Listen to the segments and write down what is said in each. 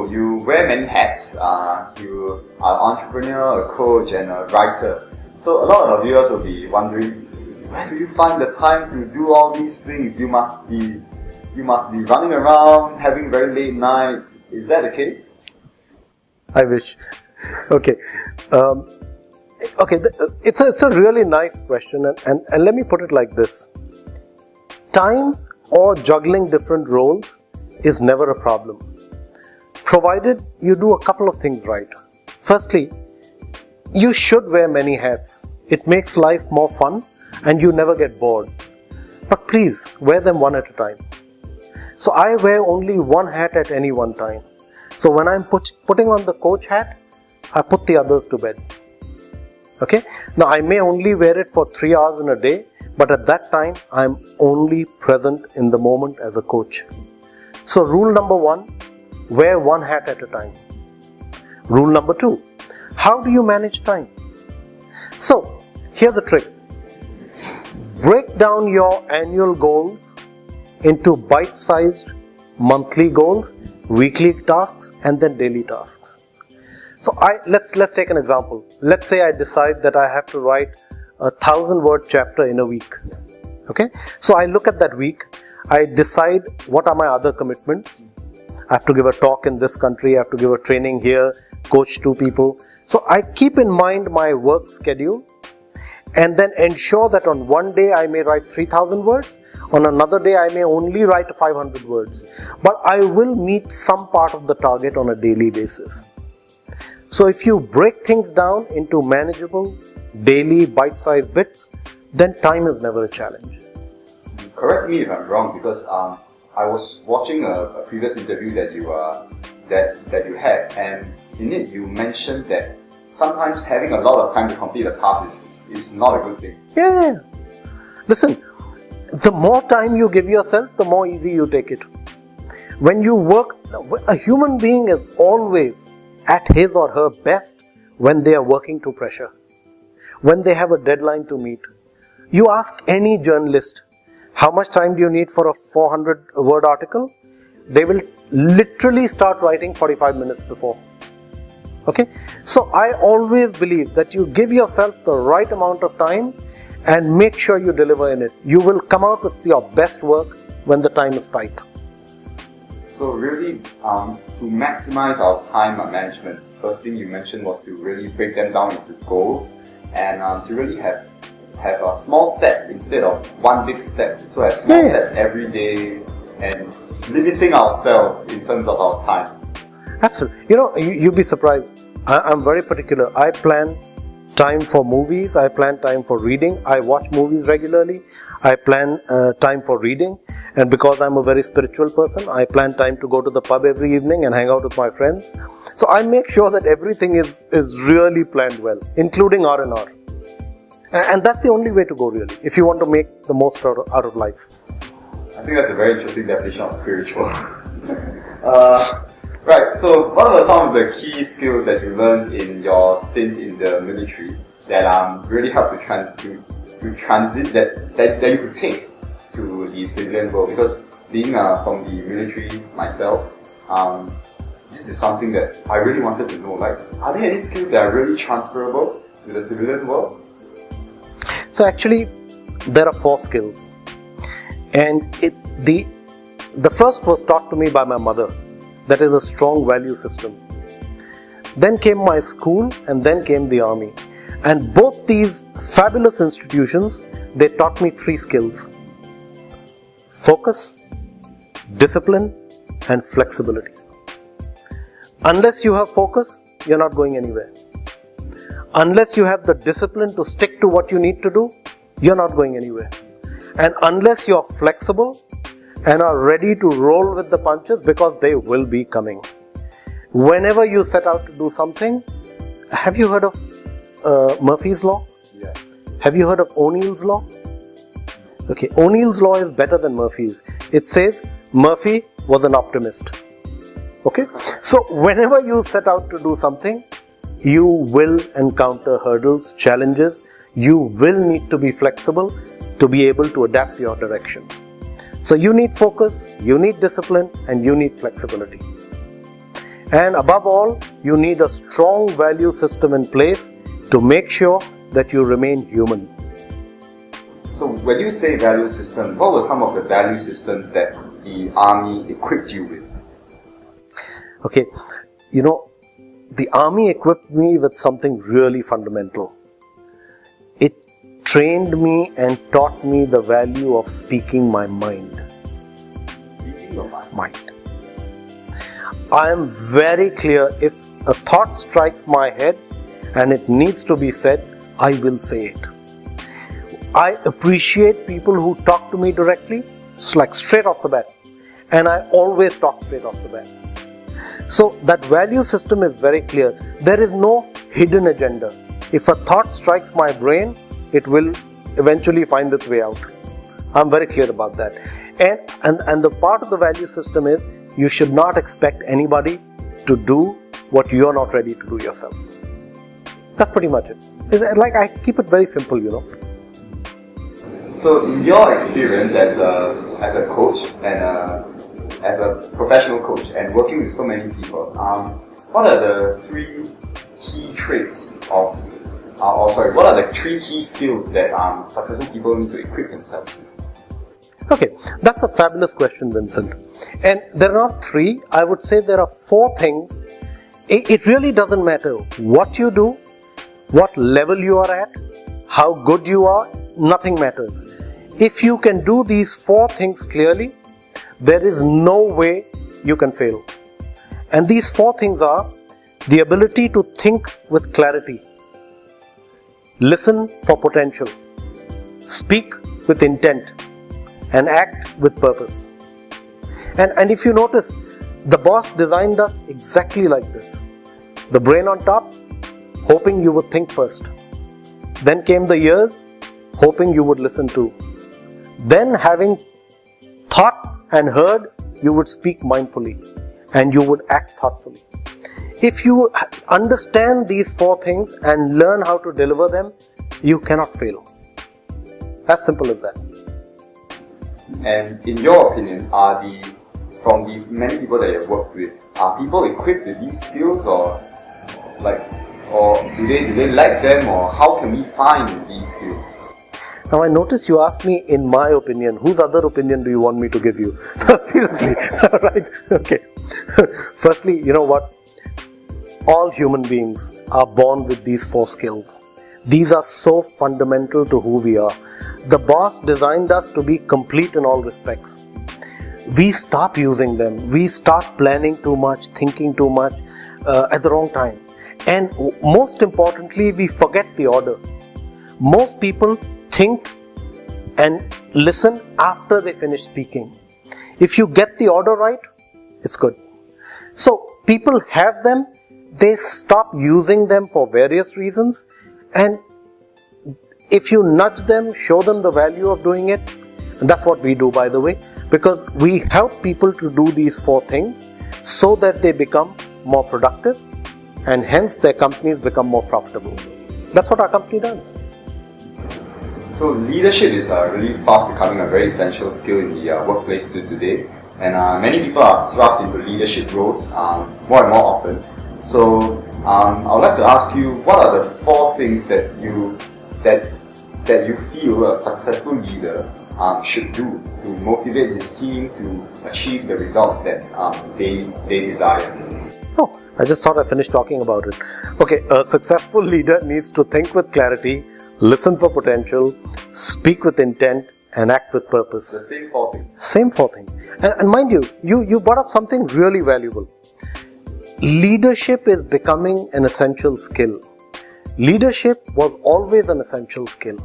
Mukul, you wear many hats. You are an entrepreneur, a coach, and a writer. So a lot of viewers will be wondering, where do you find the time to do all these things? You must be running around, having very late nights. Is that the case? I wish. Okay. It's a really nice question, and let me put it like this. Time or juggling different roles is never a problem, provided you do a couple of things right. Firstly, you should wear many hats. It makes life more fun and you never get bored. But please, wear them one at a time. So I wear only one hat at any one time. So when I'm putting on the coach hat, I put the others to bed. Okay? Now I may only wear it for 3 hours in a day, but at that time, I'm only present in the moment as a coach. So rule number 1, wear one hat at a time. Rule number 2, how do you manage time? So here's the trick. Break down your annual goals into bite-sized monthly goals, weekly tasks, and then daily tasks. So let's take an example. Let's say I decide that I have to write a 1,000-word chapter in a week. Okay? So I look at that week. I decide what are my other commitments. I have to give a talk in this country. I have to give a training here, coach 2 people. So I keep in mind my work schedule and then ensure that on one day I may write 3,000 words. On another day I may only write 500 words. But I will meet some part of the target on a daily basis. So if you break things down into manageable, daily, bite-sized bits, then time is never a challenge. Correct me if I'm wrong, because I was watching a previous interview that you had, and in it you mentioned that sometimes having a lot of time to complete a task is not a good thing. Yeah. Listen, the more time you give yourself, the more easy you take it. When you work, a human being is always at his or her best when they are working to pressure, when they have a deadline to meet. You ask any journalist, how much time do you need for a 400-word article? They will literally start writing 45 minutes before. Okay? So I always believe that you give yourself the right amount of time and make sure you deliver in it. You will come out with your best work when the time is tight. So really, to maximize our time management, first thing you mentioned was to really break them down into goals and to really have small steps instead of one big step. So have small steps every day and limiting ourselves in terms of our time. Absolutely. You know, you'd be surprised. I'm very particular. I plan time for movies. I plan time for reading. I watch movies regularly. I plan time for reading. And because I'm a very spiritual person, I plan time to go to the pub every evening and hang out with my friends. So I make sure that everything is really planned well, including R&R. And that's the only way to go, really, if you want to make the most out of life. I think that's a very interesting definition of spiritual. Right, so what are some of the key skills that you learned in your stint in the military that really helped to transit that you could take to the civilian world? Because being from the military myself, this is something that I really wanted to know. Like, are there any skills that are really transferable to the civilian world? So actually, there are 4 skills, and the first was taught to me by my mother. That is a strong value system. Then came my school, and then came the army. And both these fabulous institutions, they taught me 3 skills: focus, discipline, and flexibility. Unless you have focus, you're not going anywhere. Unless you have the discipline to stick to what you need to do, you're not going anywhere. And unless you're flexible and are ready to roll with the punches, because they will be coming. Whenever you set out to do something, have you heard of Murphy's Law? Yeah. Have you heard of O'Neill's Law? Okay, O'Neill's Law is better than Murphy's. It says Murphy was an optimist. Okay, so whenever you set out to do something, you will encounter hurdles, challenges. You will need to be flexible to be able to adapt your direction. So you need focus, you need discipline, and you need flexibility. And above all, you need a strong value system in place to make sure that you remain human. So when you say value system, what were some of the value systems that the army equipped you with? Okay, the army equipped me with something really fundamental. It trained me and taught me the value of speaking my mind. Speaking your Mind. I am very clear, if a thought strikes my head and it needs to be said, I will say it. I appreciate people who talk to me directly, like straight off the bat. And I always talk straight off the bat. So that value system is very clear. There is no hidden agenda. If a thought strikes my brain, it will eventually find its way out. I'm very clear about that. And the part of the value system is, you should not expect anybody to do what you are not ready to do yourself. That's pretty much it. Like, I keep it very simple, So in your experience as a coach and as a professional coach and working with so many people, what are the three key traits what are the three key skills that successful people need to equip themselves with? Okay, that's a fabulous question, Vincent. And there are not three, I would say there are four things. It really doesn't matter what you do, what level you are at, how good you are, nothing matters. If you can do these four things clearly, there is no way you can fail. And these four things are the ability to think with clarity, listen for potential, speak with intent, and act with purpose. And if you notice, the boss designed us exactly like this. The brain on top, hoping you would think first. Then came the ears, hoping you would listen too. Then, having thought and heard, you would speak mindfully and you would act thoughtfully. If you understand these four things and learn how to deliver them, you cannot fail. As simple as that. And in your opinion, from the many people that you have worked with, are people equipped with these skills, or do they lack them, or how can we find these skills? Now, I notice you asked me in my opinion. Whose other opinion do you want me to give you? Seriously, right? Okay. Firstly, you know what? All human beings are born with these four skills. These are so fundamental to who we are. The boss designed us to be complete in all respects. We stop using them. We start planning too much, thinking too much at the wrong time. And most importantly, we forget the order. Most people think and listen after they finish speaking. If you get the order right, it's good. So people have them, they stop using them for various reasons, and if you nudge them, show them the value of doing it, and that's what we do, by the way, because we help people to do these four things so that they become more productive and hence their companies become more profitable. That's what our company does. So leadership is really fast becoming a very essential skill in the workplace today, and many people are thrust into leadership roles more and more often. So I would like to ask you, what are the four things that you feel a successful leader should do to motivate his team to achieve the results that they desire? Oh, I just thought I finished talking about it. Okay, a successful leader needs to think with clarity, listen for potential, speak with intent, and act with purpose. The same four things. Same four things. And mind you brought up something really valuable. Leadership is becoming an essential skill. Leadership was always an essential skill.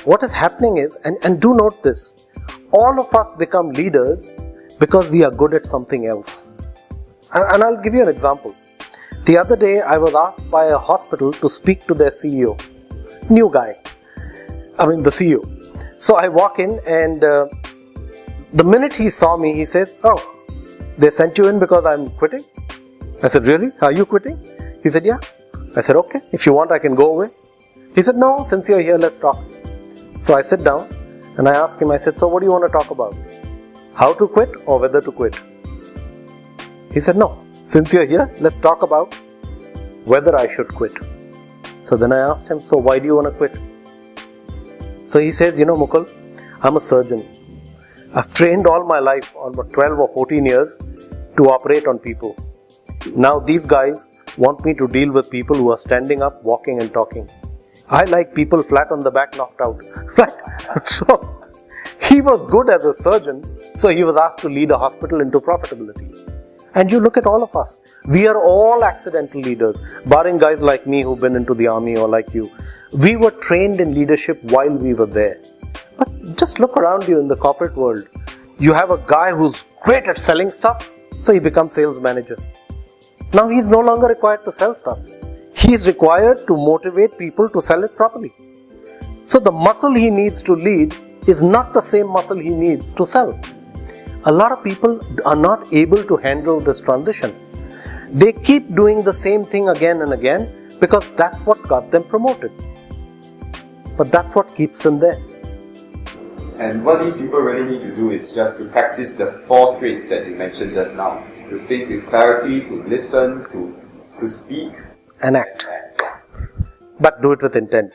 What is happening is, and do note this, all of us become leaders because we are good at something else. And I'll give you an example. The other day I was asked by a hospital to speak to their CEO. New guy. The CEO. So I walk in, and the minute he saw me, he said, "Oh, they sent you in because I'm quitting?" I said, "Really? Are you quitting?" He said, "Yeah." I said, "Okay, if you want, I can go away." He said, "No, since you're here, let's talk." So I sit down and I ask him, I said, "So what do you want to talk about? How to quit or whether to quit?" He said, "No, since you're here, let's talk about whether I should quit. So then I asked him, so why do you want to quit? So he says, Mukul, I'm a surgeon. I've trained all my life, almost 12 or 14 years, to operate on people. Now these guys want me to deal with people who are standing up, walking and talking. I like people flat on the back, knocked out. Right? So he was good as a surgeon, so he was asked to lead a hospital into profitability. And you look at all of us. We are all accidental leaders, barring guys like me who've been into the army or like you. We were trained in leadership while we were there. But just look around you in the corporate world. You have a guy who's great at selling stuff, so he becomes sales manager. Now he's no longer required to sell stuff. He's required to motivate people to sell it properly. So the muscle he needs to lead is not the same muscle he needs to sell. A lot of people are not able to handle this transition. They keep doing the same thing again and again because that's what got them promoted. But that's what keeps them there. And what these people really need to do is just to practice the 4 traits that you mentioned just now. To think with clarity, to listen, to speak. And act. But do it with intent.